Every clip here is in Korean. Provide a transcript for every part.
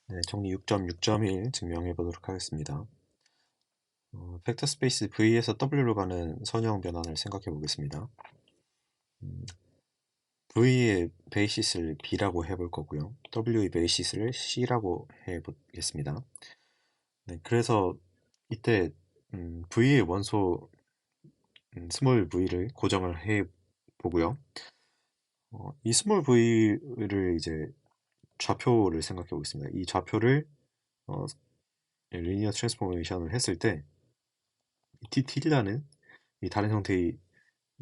네, 정리 6.6.1 증명해 보도록 하겠습니다. 벡터 스페이스 V에서 W로 가는 선형 변환을 생각해 보겠습니다. V의 베이시스를 B라고 해볼 거고요. W의 베이시스를 C라고 해 보겠습니다. 네, 그래서 이때 V의 원소 스몰 v를 고정을 해 보고요. 이 스몰 v를 이제 좌표를 생각해 보겠습니다. 이 좌표를 어, 리니어 트랜스포메이션을 했을 때 t t라는 이 다른 형태의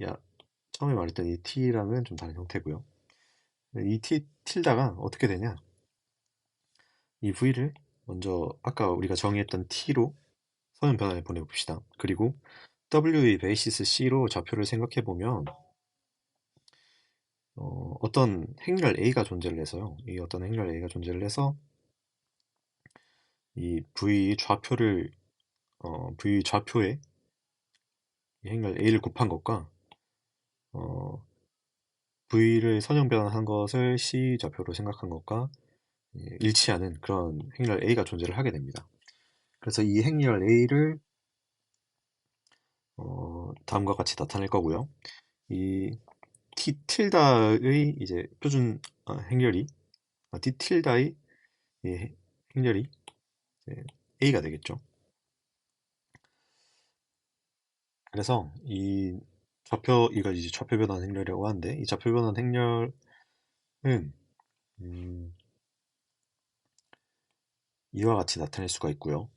야 처음에 말했던 이 t랑은 좀 다른 형태고요. 이 t til다가 어떻게 되냐? 이 v를 먼저 아까 우리가 정의했던 t로 선형 변환을 보내봅시다. 그리고 w의 베이시스 c로 좌표를 생각해 보면 어떤 행렬 a가 존재를 해서요. 이 어떤 행렬 a가 존재를 해서 이 v 좌표를 v 좌표에 이 행렬 a를 곱한 것과 어, v를 선형 변환한 것을 c 좌표로 생각한 것과 일치하는 그런 행렬 a가 존재를 하게 됩니다. 그래서 이 행렬 a를 다음과 같이 나타낼 거고요. 이 t 틸다의 이제 표준 행렬이 t 틸다의 이 행렬이 이제 a가 되겠죠. 그래서 이 좌표 이걸 이제 좌표 변환 행렬이라고 하는데 이 좌표 변환 행렬은 음, 이와 같이 나타낼 수가 있고요.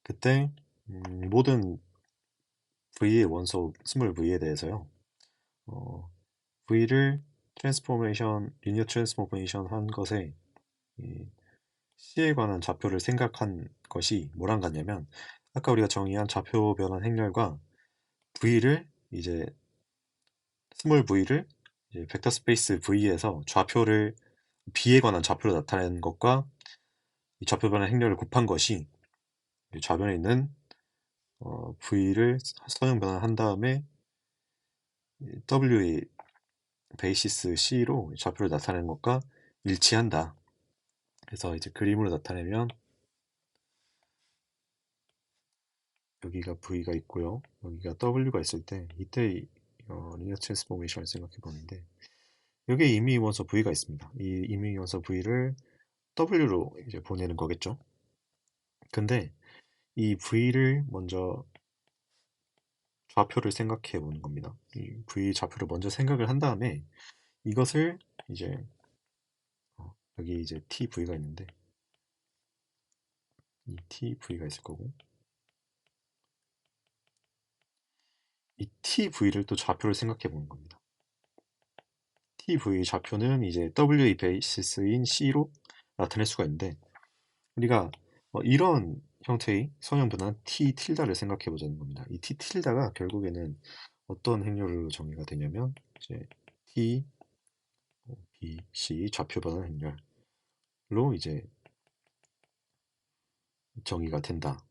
그때 모든 v의 원소 스몰 v에 대해서요. v를 트랜스포메이션 리니어 트랜스포메이션 한 것에 이 c에 관한 좌표를 생각한 것이 뭐랑 같냐면 아까 우리가 정의한 좌표 변환 행렬과 v를 이제 스몰 v를 이제 벡터 스페이스 v에서 좌표를 b에 관한 좌표로 나타낸 것과 이 좌표 변환 행렬을 곱한 것이 좌변에 있는 v를 선형 변환한 다음에 w의 베이시스 c로 좌표를 나타내는 것과 일치한다. 그래서 이제 그림으로 나타내면 여기가 v가 있고요. 여기가 w가 있을 때 이때 리니어 트랜스포메이션을 생각해 보는데 여기에 이미 원소 v가 있습니다. 이 이미 원소 v를 w로 이제 보내는 거겠죠. 근데 이 v를 먼저 좌표를 생각해 보는 겁니다. 이 v 좌표를 먼저 생각을 한 다음에 이것을 이제 여기 이제 tv가 있는데 이 tv가 있을 거고 이 tv를 또 좌표를 생각해 보는 겁니다. tv 좌표는 이제 w의 베이시스인 c로 나타낼 수가 있는데 우리가 이런 형태의 선형 변환 t 틸다를 생각해 보자는 겁니다. 이 t 틸다가 결국에는 어떤 행렬로 정의가 되냐면 이제 t b c 좌표 변환 행렬로 이제 정의가 된다.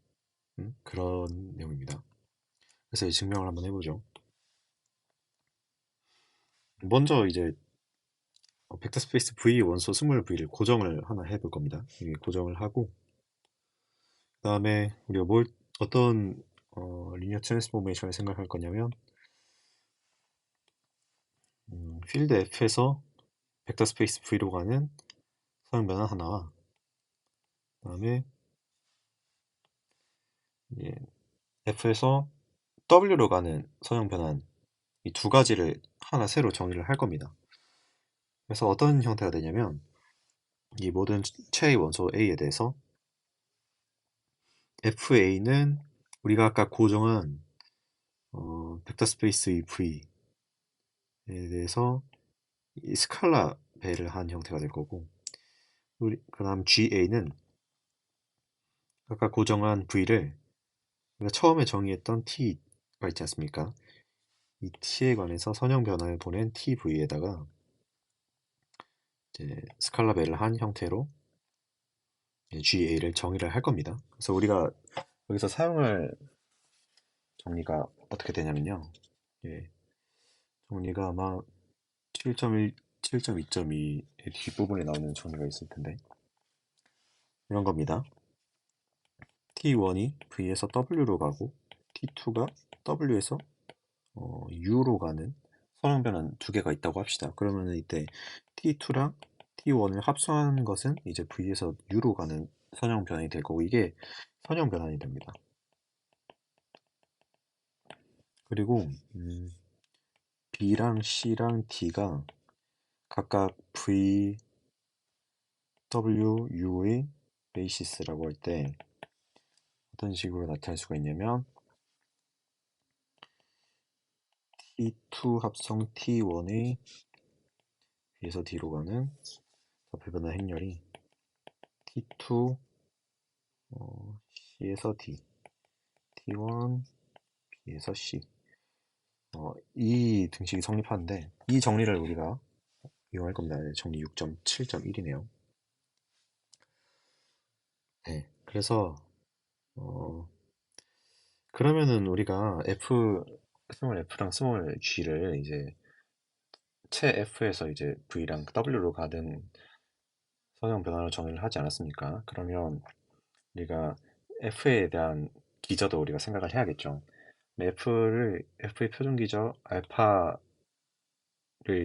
그런 내용입니다. 그래서 이 증명을 한번 해보죠. 먼저 이제 벡터 스페이스 V 원소 스몰 v를 고정을 하나 해볼 겁니다. 여기 고정을 하고 그 다음에 우리가 어떤 리니어 트랜스포메이션을 생각할 거냐면 필드 F에서 벡터 스페이스 V로 가는 선형 변환 하나와 그 다음에 F에서 W로 가는 선형 변환 이 두 가지를 하나 새로 정의를 할 겁니다. 그래서 어떤 형태가 되냐면 이 모든 체의 원소 A에 대해서 FA는 우리가 아까 고정한 벡터 스페이스 V에 대해서 이 스칼라 배를 한 형태가 될 거고 그 다음 GA는 아까 고정한 V를 우리가 처음에 정의했던 T가 있지 않습니까? 이 T에 관해서 선형 변화를 보낸 TV에다가 이제 스칼라 배를 한 형태로 GA를 정의를 할 겁니다. 그래서 우리가 여기서 사용할 정리가 어떻게 되냐면요. 예, 정리가 아마 7.1 7.2.2의 뒷부분에 나오는 정리가 있을 텐데 이런 겁니다. T1이 V에서 W로 가고 T2가 W에서 U로 가는 선형 변환 두 개가 있다고 합시다. 그러면은 이때 T2랑 T1을 합성한 것은 이제 V에서 U로 가는 선형 변환이 될 거고 이게 선형 변환이 됩니다. 그리고 B랑 C랑 D가 각각 V, W, U의 베이시스라고 할 때 어떤 식으로 나타낼 수가 있냐면 T2 합성 T1의 B에서 D로 가는 좌표 변환 행렬이 T2 C에서 D, T1 B에서 C 이 등식이 성립하는데 이 정리를 우리가 이용할 겁니다. 정리 6.7.1이네요. 네, 그래서 어, 그러면은 우리가 F 스몰 F랑 스몰 G를 이제 채 F에서 이제 V랑 W로 가는 선형 변화로 정의를 하지 않았습니까? 그러면 우리가 F에 대한 기저도 우리가 생각을 해야겠죠. F의 표준 기저 알파를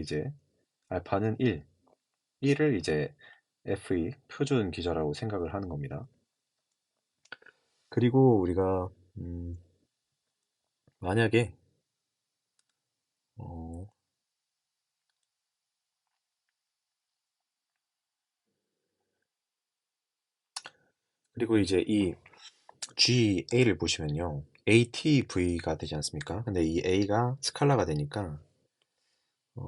이제 알파는 1을 이제 F의 표준 기저라고 생각을 하는 겁니다. 그리고 우리가 만약에 어, 그리고 이제 이 GA를 보시면요. ATV가 되지 않습니까? 근데 이 A가 스칼라가 되니까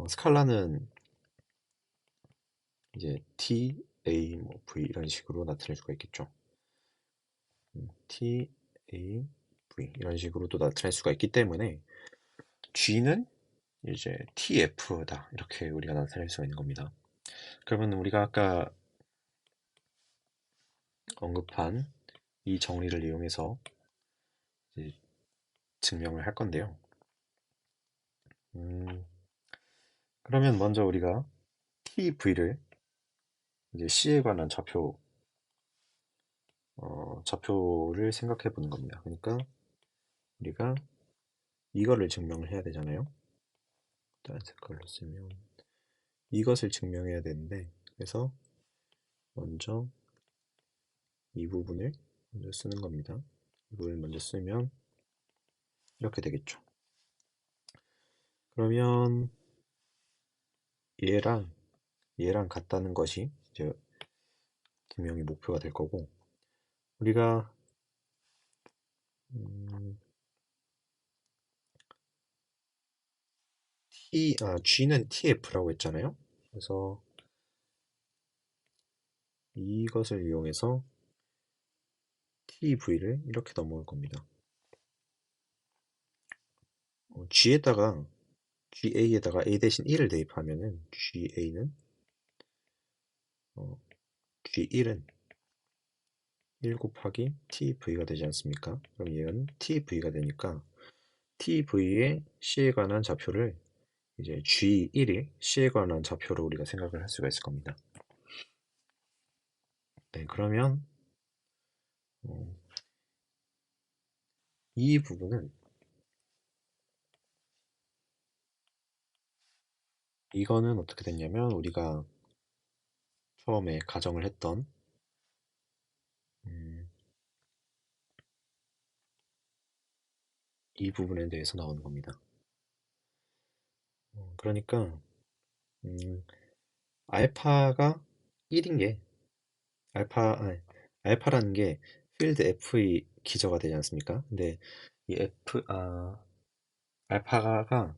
스칼라는 이제 T, A, 뭐 V 이런 식으로 나타낼 수가 있겠죠. T, A, V 이런 식으로도 나타낼 수가 있기 때문에 G는 이제 TF다 이렇게 우리가 나타낼 수가 있는 겁니다. 그러면 우리가 아까 언급한 이 정리를 이용해서 이제 증명을 할 건데요. 음, 그러면 먼저 우리가 TV를 이제 C에 관한 좌표를 생각해 보는 겁니다. 그러니까 우리가 이거를 증명을 해야 되잖아요. 다른 색깔로 쓰면 이것을 증명해야 되는데 그래서 먼저 이 부분을 먼저 쓰는 겁니다. 이 부분을 먼저 쓰면 이렇게 되겠죠. 그러면 얘랑 얘랑 같다는 것이 이제 분명히 목표가 될 거고 우리가 음, G는 TF라고 했잖아요. 그래서 이것을 이용해서 TV를 이렇게 넘어올 겁니다. G에다가 GA에다가 A 대신 1을 대입하면은 GA는 G1은 1 곱하기 TV가 되지 않습니까? 그럼 얘는 TV가 되니까 TV의 C에 관한 좌표를 이제 G1이 C에 관한 좌표로 우리가 생각을 할 수가 있을 겁니다. 네, 그러면 어, 이 부분은 이거는 어떻게 됐냐면 우리가 처음에 가정을 했던 음, 이 부분에 대해서 나오는 겁니다. 그러니까 음, 알파가 1인 게 알파라는 게 필드 F의 기저가 되지 않습니까? 근데 이 알파가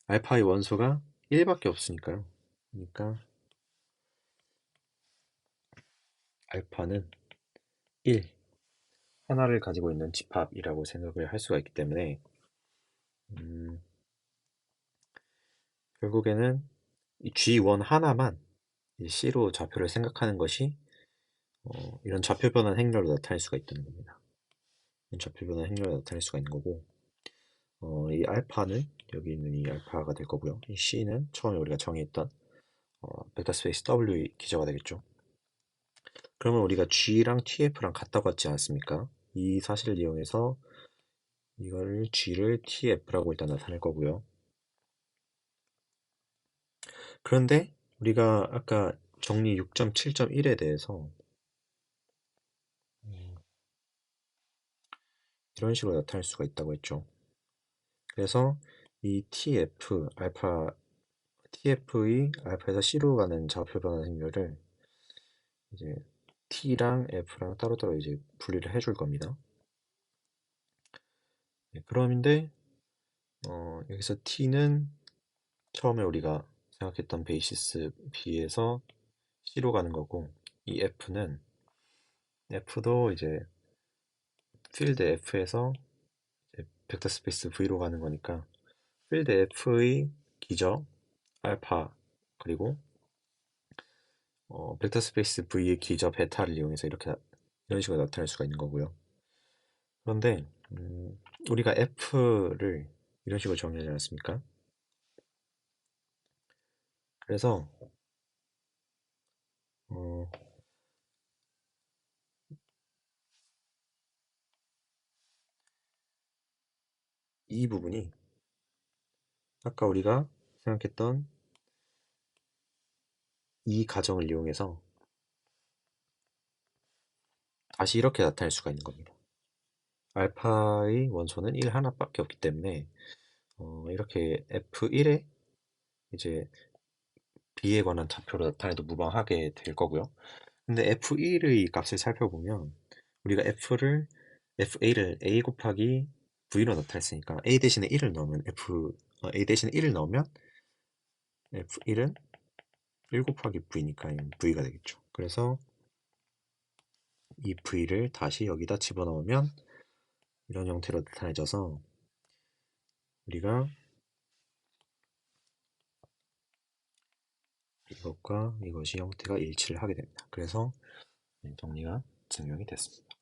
알파의 원소가 1밖에 없으니까요. 그러니까 알파는 1 하나를 가지고 있는 집합이라고 생각을 할 수가 있기 때문에 음, 결국에는 이 G1 하나만 이 C로 좌표를 생각하는 것이 이런 좌표 변환 행렬로 나타낼 수가 있다는 겁니다. 이런 좌표 변환 행렬로 나타낼 수가 있는 거고 이 알파는 여기 있는 이 알파가 될 거고요. 이 C는 처음에 우리가 정의했던 벡터 스페이스 W 기저가 되겠죠. 그러면 우리가 G랑 TF랑 같다고 했지 않습니까? 이 사실을 이용해서 이걸 G를 TF라고 일단 나타낼 거고요. 그런데 우리가 아까 정리 6.7.1에 대해서 이런 식으로 나타낼 수가 있다고 했죠. 그래서 이 TF, TF의 알파에서 C로 가는 좌표 변화 확률을 이제 T랑 F랑 따로따로 이제 분리를 해줄 겁니다. 네, 그런데 여기서 T는 처음에 우리가 생각했던 베이시스 B에서 C로 가는 거고, 이 F도 이제 필드 F에서 벡터 스페이스 V로 가는 거니까 필드 F의 기저 알파 그리고 벡터 스페이스 V의 기저 베타를 이용해서 이런 식으로 나타낼 수가 있는 거고요. 그런데 우리가 F를 이런 식으로 정의하지 않았습니까? 그래서 어, 이 부분이 아까 우리가 생각했던 이 가정을 이용해서 다시 이렇게 나타낼 수가 있는 겁니다. 알파의 원소는 1 하나밖에 없기 때문에 이렇게 F1에 이제 B에 관한 좌표로 나타내도 무방하게 될 거고요. 근데 F1의 값을 살펴보면 우리가 F1을 A 곱하기 V로 나타냈으니까 A 대신에 1을 넣으면 A 대신에 1을 넣으면 F1은 1 곱하기 V니까 V가 되겠죠. 그래서 이 V를 다시 여기다 집어넣으면 이런 형태로 나타내져서 우리가 이것과 이것이 형태가 일치를 하게 됩니다. 그래서 정리가 증명이 됐습니다.